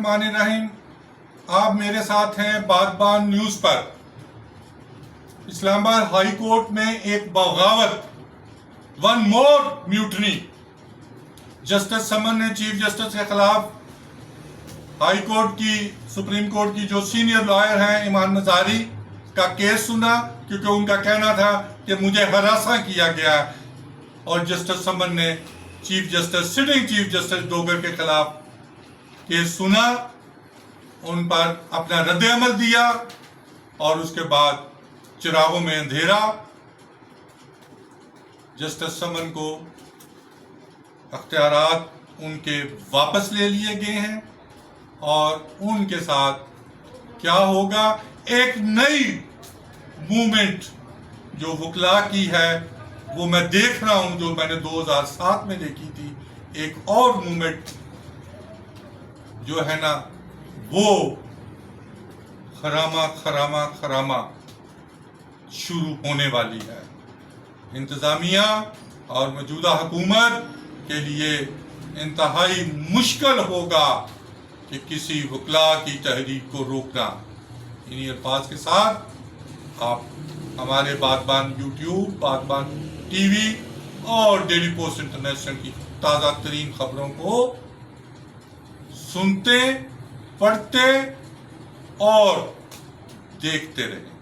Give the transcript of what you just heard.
बिस्मिल्लाहिर्रहमानिर्रहीम। आप मेरे साथ हैं बागबान न्यूज़ पर। इस्लामाबाद हाई कोर्ट में एक बगावत, वन मोर म्यूटनी। जस्टिस समन ने चीफ जस्टिस के खिलाफ हाई कोर्ट की, सुप्रीम कोर्ट की जो सीनियर लॉयर हैं इमाम नजारी का केस सुना, क्योंकि उनका कहना था कि मुझे हरासा किया गया। और जस्टिस समन ने सिटिंग चीफ जस्टिस डोगर के खिलाफ केस सुना, उन पर अपना रद्द-ए-अमल दिया और उसके बाद चिरागों में अंधेरा। जस्टिस समन को अख्तियारात उनके वापस ले लिए गए हैं और उनके साथ क्या होगा, एक नई मूवमेंट जो वकला की है वो मैं देख रहा हूं, जो मैंने 2007 में देखी थी। एक और मूवमेंट जो है ना, वो खरामा शुरू होने वाली है। इंतजामिया और मौजूदा हुकूमत के लिए इंतहाई मुश्किल होगा कि किसी वकला की तहरीक को रोकना। इन्हीं अल्फाज के साथ आप हमारे बागबान यूट्यूब, बागबान टीवी और डेली पोस्ट इंटरनेशनल की ताज़ा तरीन खबरों को सुनते, पढ़ते और देखते रहें।